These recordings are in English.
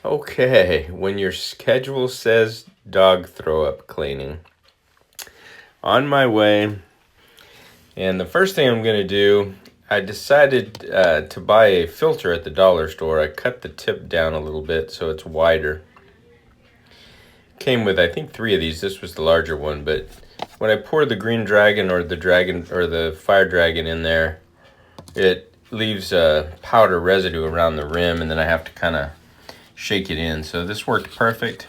Okay, when your schedule says dog throw up cleaning, on my way, and the first thing I'm going to do, I decided to buy a filter at the dollar store. I cut the tip down a little bit so it's wider. Came with, I think, 3 of these. This was the larger one, but when I pour the green dragon or the fire dragon in there, it leaves a powder residue around the rim, and then I have to kind of shake it in. So this worked perfect.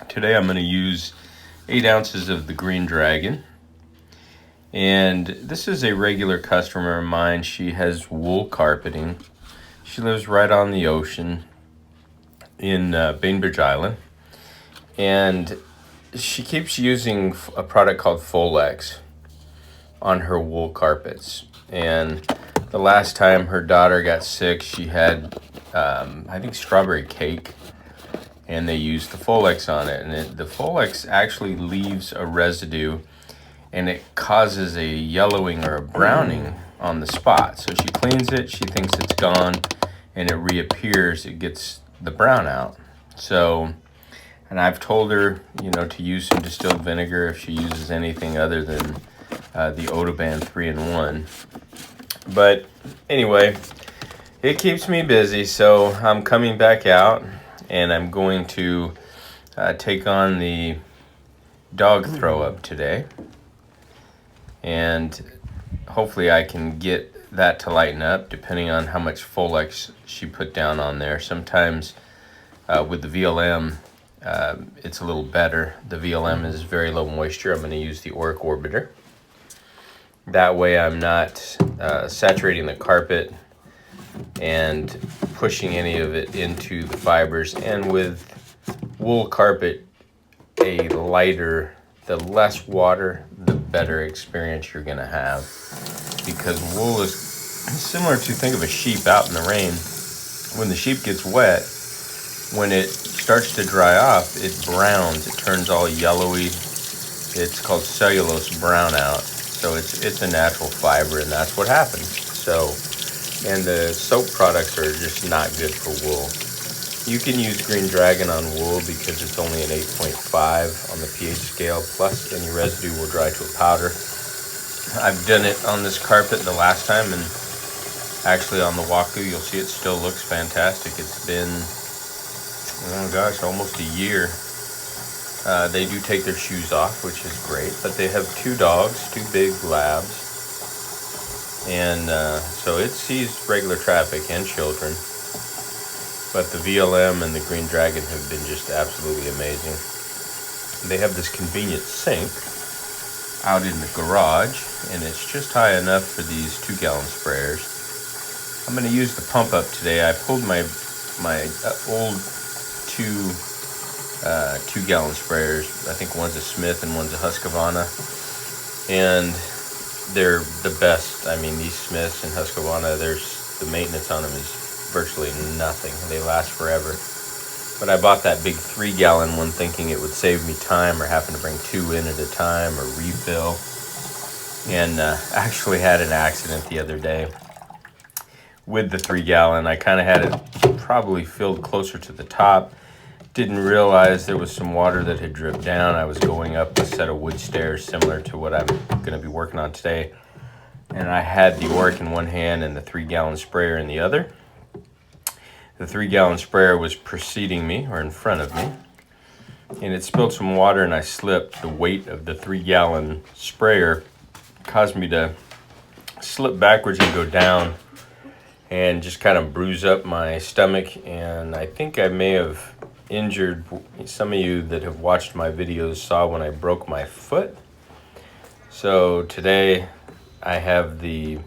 Today I'm going to use 8 ounces of the green dragon. And this is a regular customer of mine. She has wool carpeting. She lives right on the ocean in Bainbridge Island. And she keeps using a product called Folex on her wool carpets. And the last time her daughter got sick, she had, I think, strawberry cake. And they used the Folex on it. And the Folex actually leaves a residue, and it causes a yellowing or a browning on the spot. So she cleans it, she thinks it's gone, and it reappears. It gets the brown out. So, and I've told her, to use some distilled vinegar if she uses anything other than the Odoban 3-in-1. But anyway, it keeps me busy, so I'm coming back out, and I'm going to take on the dog throw up today. And hopefully I can get that to lighten up depending on how much Folex she put down on there. Sometimes with the VLM, it's a little better. The VLM is very low moisture. I'm going to use the Oreck Orbiter. That way I'm not saturating the carpet and pushing any of it into the fibers. And with wool carpet, the less water, the better experience you're going to have. Because wool is similar to, think of a sheep out in the rain. When the sheep gets wet, when it starts to dry off, it browns. It turns all yellowy. It's called cellulose brownout. So it's a natural fiber, and that's what happens. So, and the soap products are just not good for wool. You can use Green Dragon on wool because it's only an 8.5 on the pH scale, plus any residue will dry to a powder. I've done it on this carpet the last time, and actually on the walkthrough you'll see it still looks fantastic. It's been, oh gosh, almost a year. They do take their shoes off, which is great, but they have 2 dogs, 2 big labs, and so it sees regular traffic and children. But the VLM and the Green Dragon have been just absolutely amazing. They have this convenient sink out in the garage, and it's just high enough for these 2-gallon sprayers. I'm going to use the pump up today. I pulled my old 2-gallon sprayers. I think one's a Smith and one's a Husqvarna, and they're the best. I mean, these Smiths and Husqvarna, the maintenance on them is virtually nothing. They last forever. But I bought that big 3-gallon one thinking it would save me time or having to bring 2 in at a time or refill. And actually had an accident the other day with the 3-gallon. I kind of had it probably filled closer to the top. Didn't realize there was some water that had dripped down. I was going up a set of wood stairs similar to what I'm going to be working on today. And I had the Oreck in one hand and the 3-gallon sprayer in the other. The 3-gallon sprayer was preceding me, or in front of me, and it spilled some water, and I slipped. The weight of the 3-gallon sprayer caused me to slip backwards and go down and just kind of bruise up my stomach, and I think I may have injured, some of you that have watched my videos saw when I broke my foot. So today I have the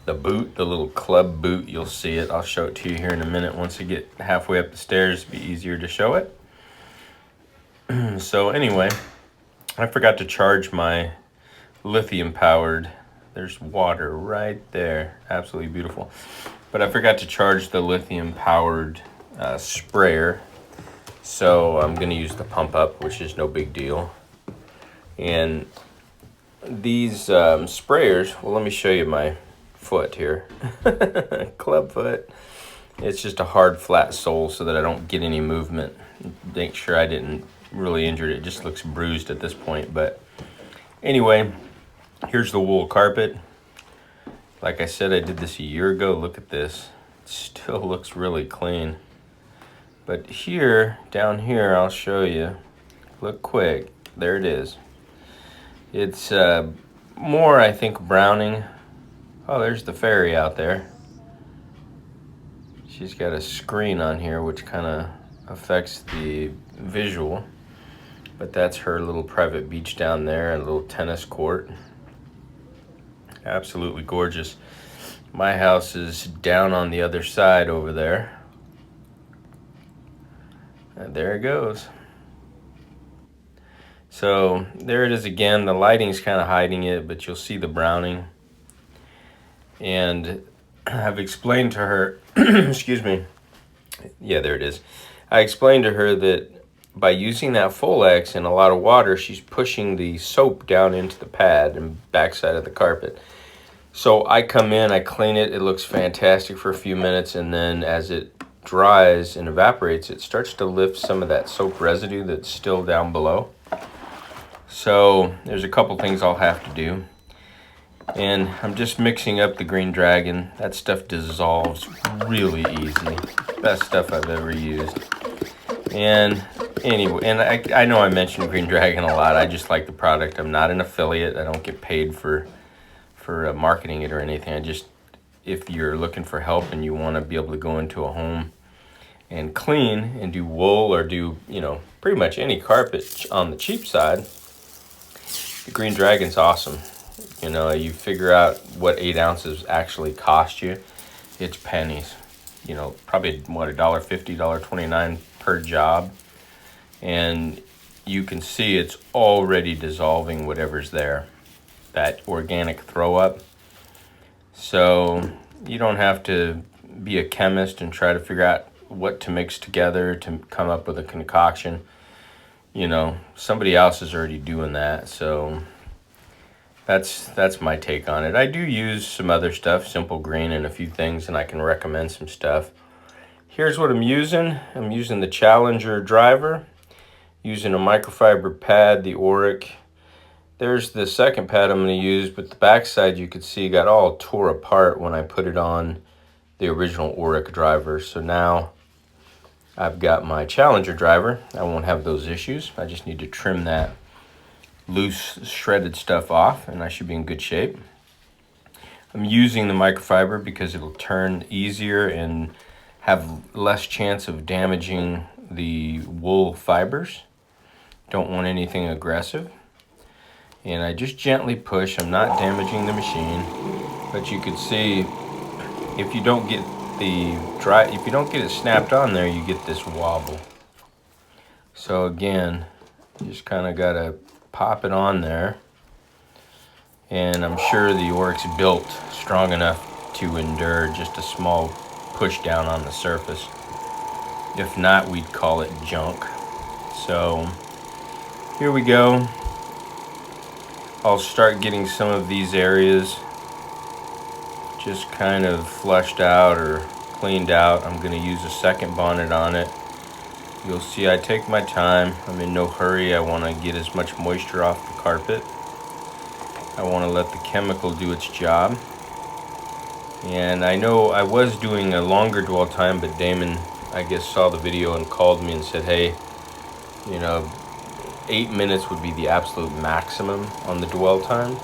boot, the little club boot. You'll see it. I'll show it to you here in a minute. Once I get halfway up the stairs, it'll be easier to show it. So anyway, I forgot to charge my lithium powered, there's water right there, absolutely beautiful, but I forgot to charge the lithium powered sprayer, so I'm going to use the pump up, which is no big deal. And these sprayers, well, let me show you my foot here. Club foot. It's just a hard flat sole so that I don't get any movement. Make sure I didn't really injure it. It just looks bruised at this point. But anyway, here's the wool carpet. Like I said, I did this a year ago. Look at this. It still looks really clean. But here, down here, I'll show you. Look quick. There it is. It's more, I think, browning. Oh, there's the fairy out there. She's got a screen on here which kind of affects the visual. But that's her little private beach down there, and a little tennis court. Absolutely gorgeous. My house is down on the other side over there. And there it goes. So there it is again. The lighting's kind of hiding it, but you'll see the browning. And I've explained to her, excuse me. Yeah, there it is. I explained to her that by using that Folex and a lot of water, she's pushing the soap down into the pad and backside of the carpet. So I come in, I clean it, it looks fantastic for a few minutes, and then as it dries and evaporates, it starts to lift some of that soap residue that's still down below. So there's a couple things I'll have to do. And I'm just mixing up the Green Dragon. That stuff dissolves really easy. Best stuff I've ever used. And anyway, and I know I mentioned Green Dragon a lot. I just like the product. I'm not an affiliate. I don't get paid for marketing it or anything. I just, if you're looking for help and you want to be able to go into a home and clean and do wool or do, you know, pretty much any carpet on the cheap side, the Green Dragon's awesome. You know, you figure out what 8 ounces actually cost you. It's pennies. You know, probably what, $1.50, $1.29 per job. And you can see it's already dissolving whatever's there. That organic throw up. So you don't have to be a chemist and try to figure out what to mix together to come up with a concoction. You know, somebody else is already doing that. So that's my take on it. I do use some other stuff, Simple Green and a few things, and I can recommend some stuff. Here's what I'm using. I'm using the Challenger driver, using a microfiber pad, the Oreck. There's the second pad I'm going to use, but the backside you could see got all tore apart when I put it on the original Oreck driver. So now I've got my Challenger driver. I won't have those issues. I just need to trim that loose shredded stuff off and I should be in good shape. I'm using the microfiber because it'll turn easier and have less chance of damaging the wool fibers. Don't want anything aggressive. And I just gently push. I'm not damaging the machine, but you can see if you don't get it snapped on there, you get this wobble. So again, you just kind of gotta pop it on there. And I'm sure the Oreck's built strong enough to endure just a small push down on the surface. If not, we'd call it junk. So here we go. I'll start getting some of these areas just kind of flushed out or cleaned out. I'm going to use a second bonnet on it. You'll see I take my time. I'm in no hurry. I want to get as much moisture off the carpet. I want to let the chemical do its job. And I know I was doing a longer dwell time, but Damon, I guess, saw the video and called me and said, hey, you know, 8 minutes would be the absolute maximum on the dwell time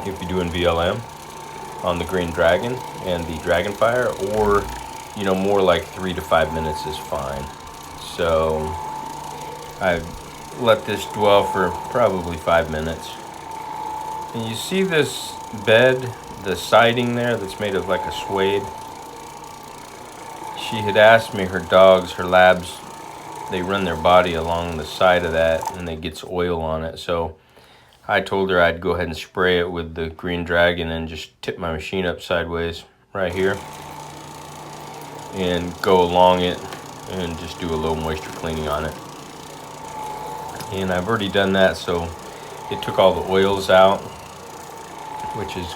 if you're doing VLM on the Green Dragon and the Dragonfire, or, you know, more like 3 to 5 minutes is fine. So I let this dwell for probably 5 minutes. And you see this bed, the siding there that's made of like a suede. She had asked me, her dogs, her labs, they run their body along the side of that and it gets oil on it. So I told her I'd go ahead and spray it with the Green Dragon and just tip my machine up sideways right here and go along it and just do a little moisture cleaning on it. And I've already done that, so it took all the oils out, which is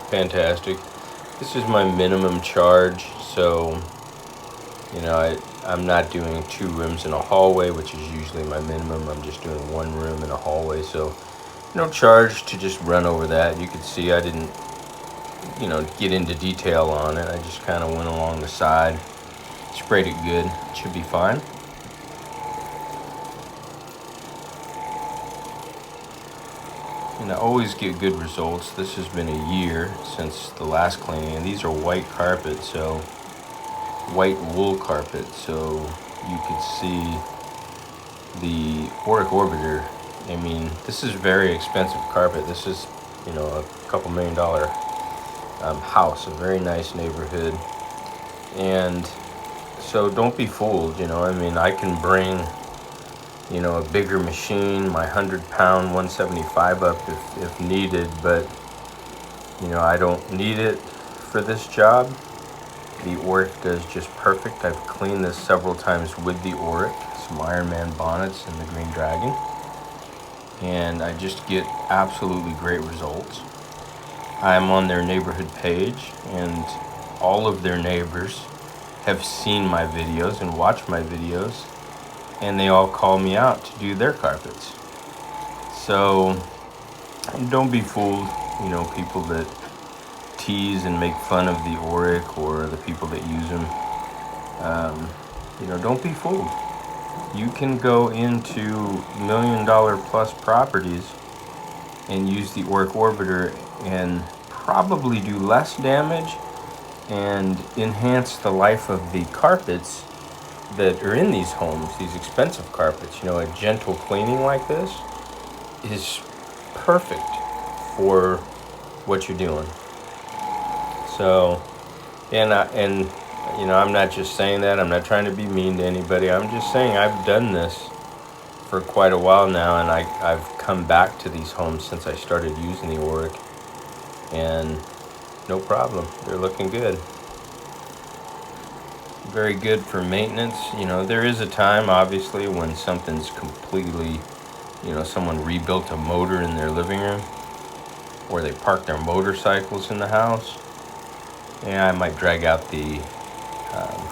fantastic. This is my minimum charge, so You know, I'm not doing 2 rooms in a hallway, which is usually my minimum. I'm just doing 1 room in a hallway, so no charge to just run over that. You can see I didn't, you know, get into detail on it. I just kind of went along the side, sprayed it good. It should be fine. And I always get good results. This has been a year since the last cleaning, and these are white carpet, so white wool carpet, so you could see the Oreck Orbiter. I mean, this is very expensive carpet. This is, you know, a couple $1 million house, a very nice neighborhood. And so don't be fooled, you know. I mean, I can bring, you know, a bigger machine, my 100-pound 175 up if needed, but, you know, I don't need it for this job. The Oreck does just perfect. I've cleaned this several times with the Oreck, some Iron Man bonnets and the Green Dragon, and I just get absolutely great results. I'm on their neighborhood page, and all of their neighbors have seen my videos and watched my videos, and they all call me out to do their carpets. So don't be fooled, you know, people that tease and make fun of the Oreck or the people that use them. You know, don't be fooled. You can go into $1 million plus properties and use the Oreck Orbiter and probably do less damage and enhance the life of the carpets that are in these homes, these expensive carpets. You know, a gentle cleaning like this is perfect for what you're doing. So, and you know, I'm not just saying that. I'm not trying to be mean to anybody. I'm just saying I've done this for quite a while now, and I've come back to these homes since I started using the Oreck, and no problem. They're looking good. Very good for maintenance. You know, there is a time, obviously, when something's completely, you know, someone rebuilt a motor in their living room, or they park their motorcycles in the house. Yeah, I might drag out the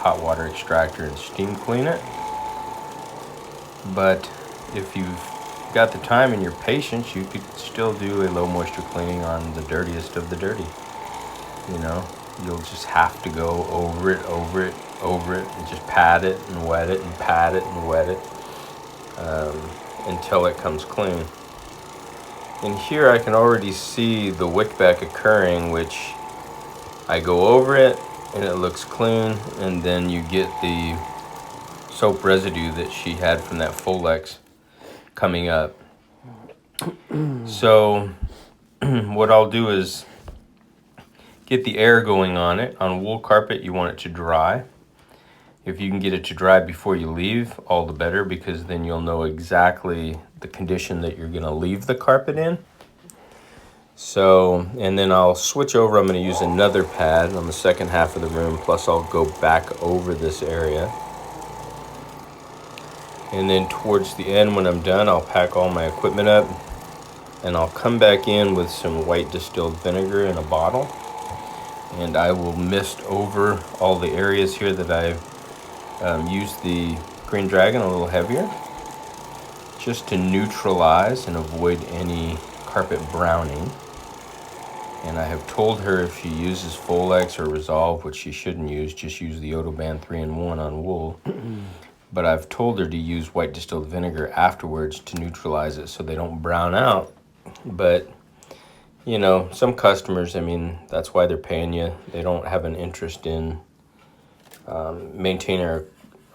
hot water extractor and steam clean it. But if you've got the time and your patience, you could still do a low moisture cleaning on the dirtiest of the dirty. You know, you'll just have to go over it, and just pat it and wet it and pat it and wet it until it comes clean. And here I can already see the wick back occurring, which I go over it and it looks clean, and then you get the soap residue that she had from that Folex coming up. So what I'll do is get the air going on it. On wool carpet, you want it to dry. If you can get it to dry before you leave, all the better, because then you'll know exactly the condition that you're going to leave the carpet in. So, and then I'll switch over. I'm going to use another pad on the second half of the room, plus I'll go back over this area. And then towards the end, when I'm done, I'll pack all my equipment up, and I'll come back in with some white distilled vinegar in a bottle, and I will mist over all the areas here that I've used the Green Dragon a little heavier, just to neutralize and avoid any carpet browning. And I have told her if she uses Folex or Resolve, which she shouldn't use, just use the Odoban 3-in-1 on wool. But I've told her to use white distilled vinegar afterwards to neutralize it so they don't brown out. But, you know, some customers, I mean, that's why they're paying you. They don't have an interest in maintaining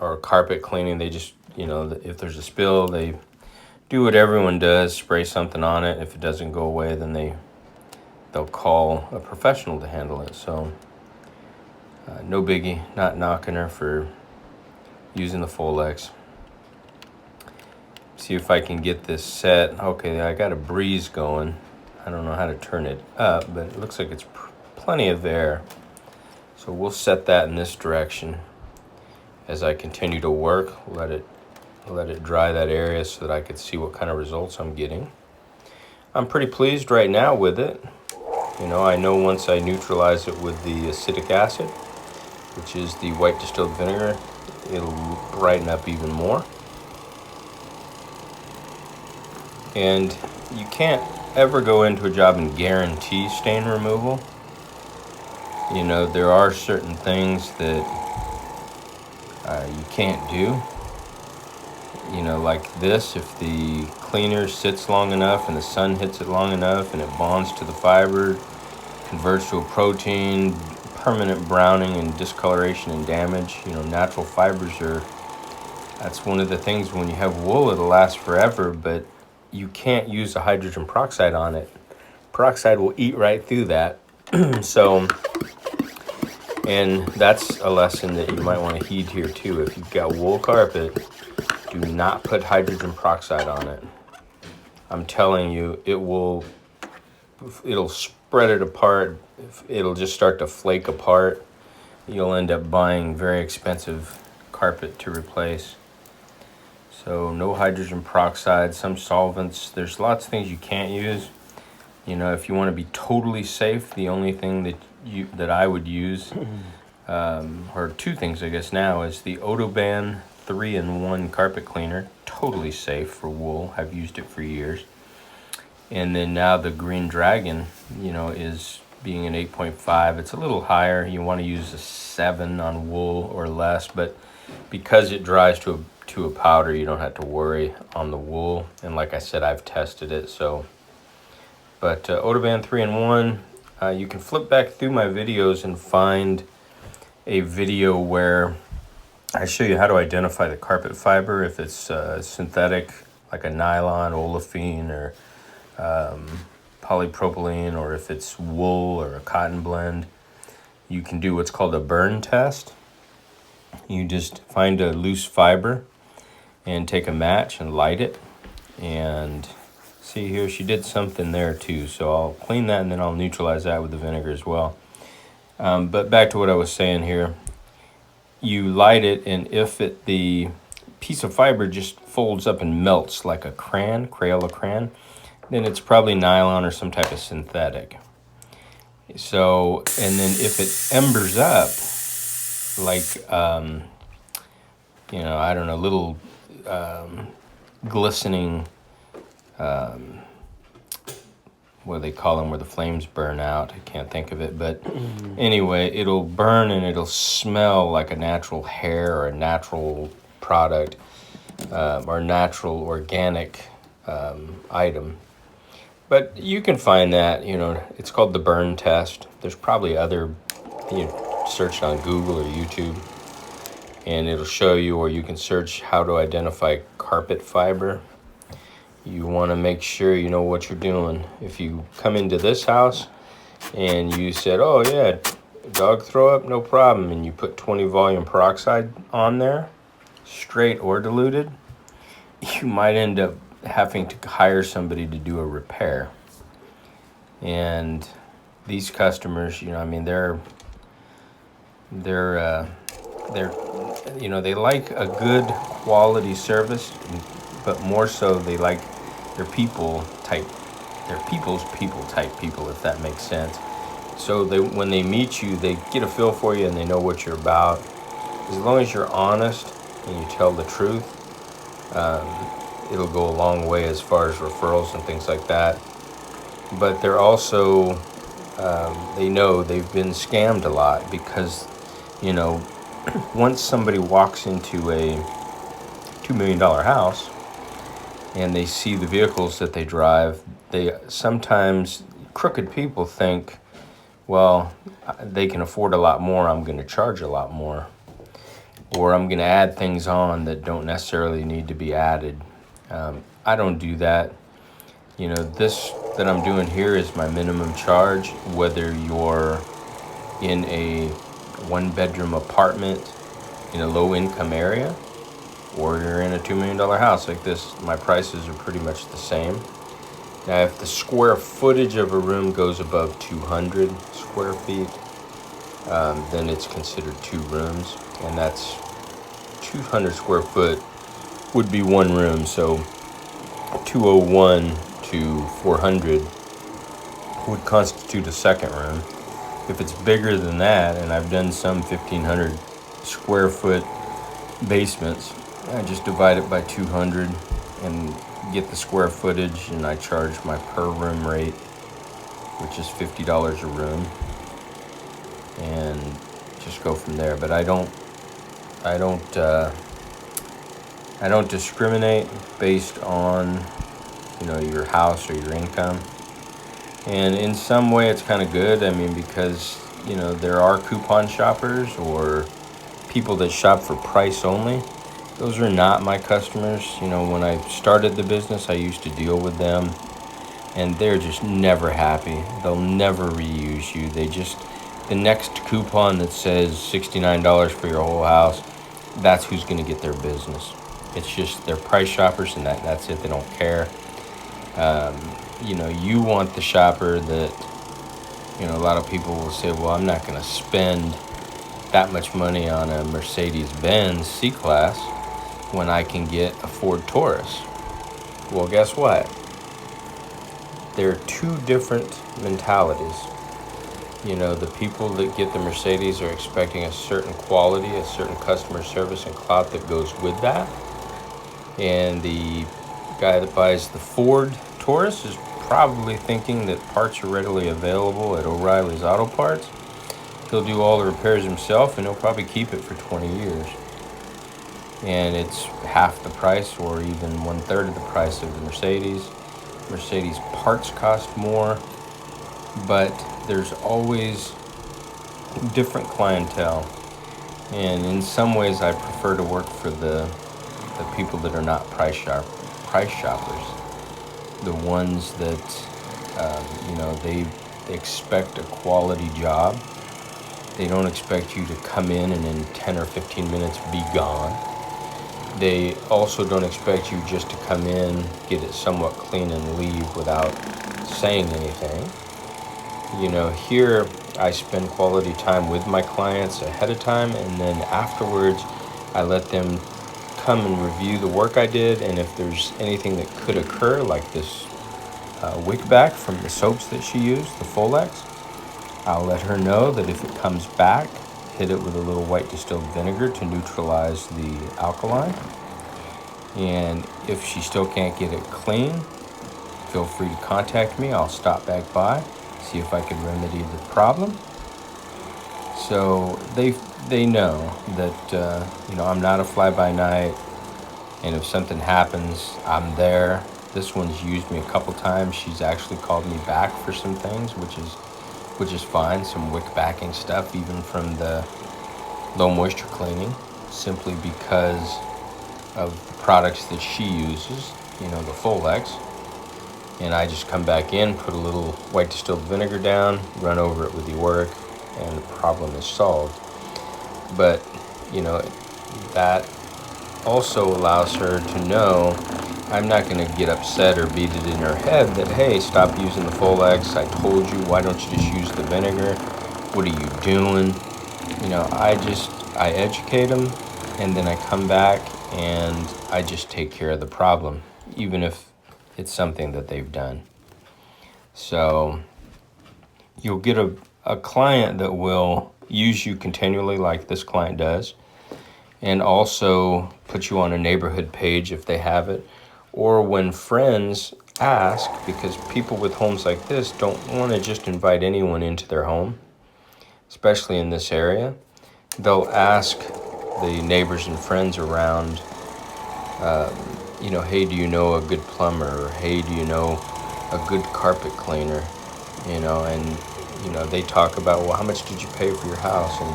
or carpet cleaning. They just, you know, if there's a spill, they do what everyone does, spray something on it. If it doesn't go away, then they'll call a professional to handle it. So no biggie, not knocking her for using the Folex. See if I can get this set. Okay, I got a breeze going. I don't know how to turn it up, but it looks like it's plenty of air. So we'll set that in this direction as I continue to work. Let it dry that area so that I could see what kind of results I'm getting. I'm pretty pleased right now with it. You know, I know once I neutralize it with the acetic acid, which is the white distilled vinegar, it'll brighten up even more. And you can't ever go into a job and guarantee stain removal. You know, there are certain things that you can't do. You know, like this, if the cleaner sits long enough and the sun hits it long enough and it bonds to the fiber, converts to a protein, permanent browning and discoloration and damage. You know, natural fibers that's one of the things. When you have wool, it'll last forever, but you can't use a hydrogen peroxide on it. Peroxide will eat right through that. So, and that's a lesson that you might want to heed here too. If you've got wool carpet, do not put hydrogen peroxide on it. I'm telling you, it'll spread it apart. It'll just start to flake apart. You'll end up buying very expensive carpet to replace. So no hydrogen peroxide, some solvents. There's lots of things you can't use. You know, if you want to be totally safe, the only thing that I would use, or two things I guess now, is the Odoban 3-in-1 carpet cleaner. Totally safe for wool. I've used it for years. And then now the Green Dragon, you know, is being an 8.5. It's a little higher. You want to use a 7 on wool or less, but because it dries to a powder, you don't have to worry on the wool. And like I said, I've tested it. So, but Odoban 3-in-1, you can flip back through my videos and find a video where I show you how to identify the carpet fiber, if it's synthetic, like a nylon, olefin, or polypropylene, or if it's wool or a cotton blend. You can do what's called a burn test. You just find a loose fiber and take a match and light it. And see here, she did something there too. So I'll clean that and then I'll neutralize that with the vinegar as well. But back to what I was saying here. You light it, and if the piece of fiber just folds up and melts like a Crayola crayon, then it's probably nylon or some type of synthetic. So, and then if it embers up, like, you know, I don't know, little glistening, what do they call them, where the flames burn out? I can't think of it, but anyway, it'll burn and it'll smell like a natural hair or a natural product, or natural organic item. But you can find that, you know, it's called the burn test. There's probably other, you search on Google or YouTube, and it'll show you, or you can search how to identify carpet fiber. You want to make sure you know what you're doing. If you come into this house and you said, oh yeah, dog throw up, no problem, and you put 20 volume peroxide on there, straight or diluted, you might end up having to hire somebody to do a repair. And these customers, you know, I mean, they're you know, they like a good quality service, but more so they like their people's people type people, if that makes sense. So when they meet you, they get a feel for you and they know what you're about. As long as you're honest and you tell the truth, it'll go a long way as far as referrals and things like that. But they're also, they know they've been scammed a lot, because, you know, once somebody walks into a $2 million house and they see the vehicles that they drive, they sometimes, crooked people think, well, they can afford a lot more, I'm going to charge a lot more, or I'm going to add things on that don't necessarily need to be added. I don't do that. You know, this that I'm doing here is my minimum charge, whether you're in a 1-bedroom apartment in a low-income area, or you're in a $2 million house like this. My prices are pretty much the same. Now, if the square footage of a room goes above 200 square feet, then it's considered 2 rooms, and that's 200 square foot would be 1 room. So 201 to 400 would constitute a second room. If it's bigger than that, and I've done some 1,500 square foot basements. I just divide it by 200 and get the square footage, and I charge my per room rate, which is $50 a room, and just go from there. But I don't discriminate based on, your house or your income. And in some way it's kind of good. I mean, because, there are coupon shoppers or people that shop for price only. Those are not my customers. When I started the business, I used to deal with them, and they're just never happy. They'll never reuse you. The next coupon that says $69 for your whole house, that's who's going to get their business. It's just they're price shoppers, and that's it. They don't care. You want the shopper that, a lot of people will say, well, I'm not going to spend that much money on a Mercedes-Benz C-Class when I can get a Ford Taurus. Well, guess what? There are two different mentalities. The people that get the Mercedes are expecting a certain quality, a certain customer service and clout that goes with that. And the guy that buys the Ford Taurus is probably thinking that parts are readily available at O'Reilly's Auto Parts. He'll do all the repairs himself, and he'll probably keep it for 20 years. And it's half the price or even 1/3 of the price of the Mercedes. Mercedes parts cost more, but there's always different clientele. And in some ways, I prefer to work for the people that are not price shoppers. The ones that, they expect a quality job. They don't expect you to come in and in 10 or 15 minutes be gone. They also don't expect you just to come in, get it somewhat clean, and leave without saying anything. Here I spend quality time with my clients ahead of time, and then afterwards I let them come and review the work I did, and if there's anything that could occur, like this wick back from the soaps that she used, the Folex, I'll let her know that if it comes back, hit it with a little white distilled vinegar to neutralize the alkaline. And if she still can't get it clean, feel free to contact me. I'll stop back by, see if I can remedy the problem. So they know that, I'm not a fly-by-night, and if something happens, I'm there. This one's used me a couple times. She's actually called me back for some things, which is fine. Some wick backing stuff, even from the low moisture cleaning, simply because of the products that she uses, the Folex. And I just come back in, put a little white distilled vinegar down, run over it with the Oreck, and the problem is solved. But, that also allows her to know I'm not going to get upset or beat it in her head that, hey, stop using the Folex. I told you, why don't you just use the vinegar? What are you doing? I educate them, and then I come back and I just take care of the problem, even if it's something that they've done. So you'll get a client that will use you continually like this client does, and also put you on a neighborhood page if they have it. Or when friends ask, because people with homes like this don't want to just invite anyone into their home, especially in this area, they'll ask the neighbors and friends around, hey, do you know a good plumber? Or, hey, do you know a good carpet cleaner? And they talk about, well, how much did you pay for your house? And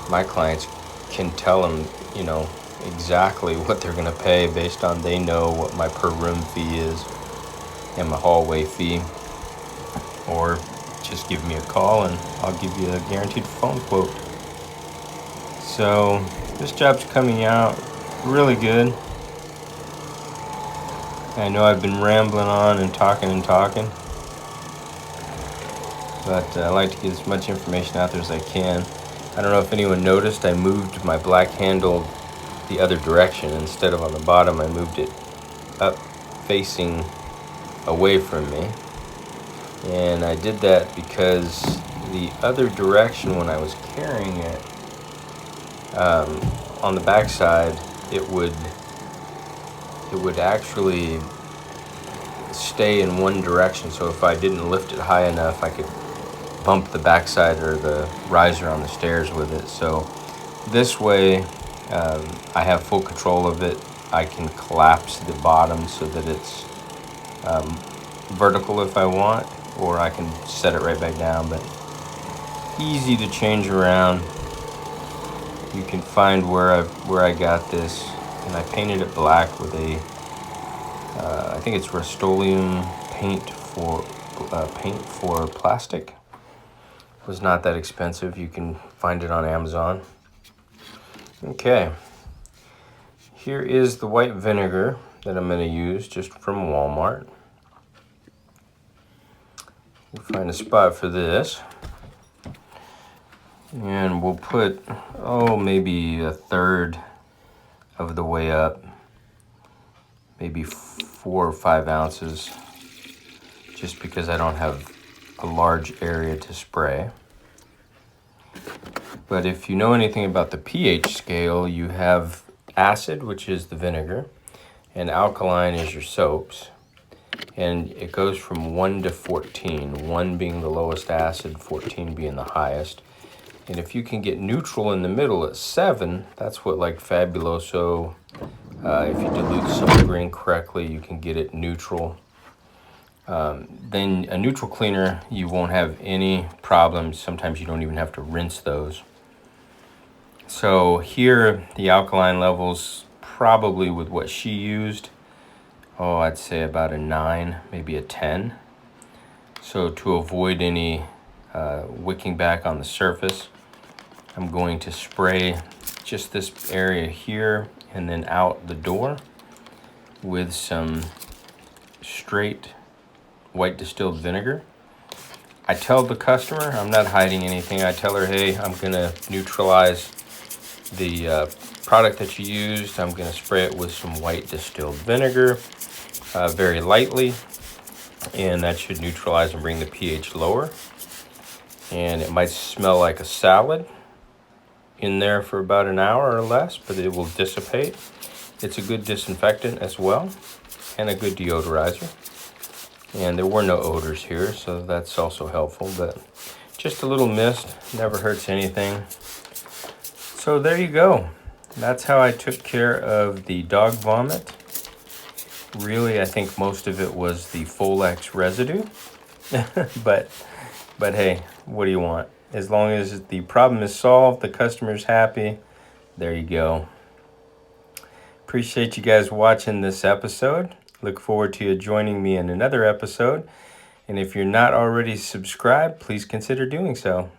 my clients can tell them, exactly what they're going to pay based on they know what my per room fee is and my hallway fee. Or just give me a call and I'll give you a guaranteed phone quote. So this job's coming out really good. I know I've been rambling on and talking, but I like to get as much information out there as I can. I don't know if anyone noticed, I moved my black handle the other direction. Instead of on the bottom, I moved it up, facing away from me. And I did that because the other direction, when I was carrying it, on the backside, it would actually stay in one direction. So if I didn't lift it high enough, I could bump the backside or the riser on the stairs with it. So this way, I have full control of it. I can collapse the bottom so that it's vertical if I want, or I can set it right back down, but easy to change around. You can find where I got this, and I painted it black with a I think it's Rust-Oleum paint for plastic. It was not that expensive. You can find it on Amazon. Okay, here is the white vinegar that I'm going to use, just from Walmart. We'll find a spot for this, and we'll put maybe a third of the way up, maybe 4 or 5 ounces, just because I don't have a large area to spray. But if you know anything about the pH scale, you have acid, which is the vinegar, and alkaline is your soaps. And it goes from 1 to 14, 1 being the lowest acid, 14 being the highest. And if you can get neutral in the middle at 7, that's what, like Fabuloso, if you dilute some grain correctly, you can get it neutral. Then a neutral cleaner, you won't have any problems. Sometimes you don't even have to rinse those. So here, the alkaline levels, probably with what she used, I'd say about a 9, maybe a 10. So to avoid any wicking back on the surface, I'm going to spray just this area here and then out the door with some straight white distilled vinegar. I tell the customer, I'm not hiding anything. I tell her, hey, I'm gonna neutralize the product that you used. I'm gonna spray it with some white distilled vinegar, very lightly, and that should neutralize and bring the pH lower. And it might smell like a salad in there for about an hour or less, but it will dissipate. It's a good disinfectant as well, and a good deodorizer. And there were no odors here, so that's also helpful, but just a little mist never hurts anything. So there you go. That's how I took care of the dog vomit. Really, I think most of it was the Folex residue, but hey, what do you want? As long as the problem is solved, the customer's happy, there you go. Appreciate you guys watching this episode. Look forward to you joining me in another episode. And if you're not already subscribed, please consider doing so.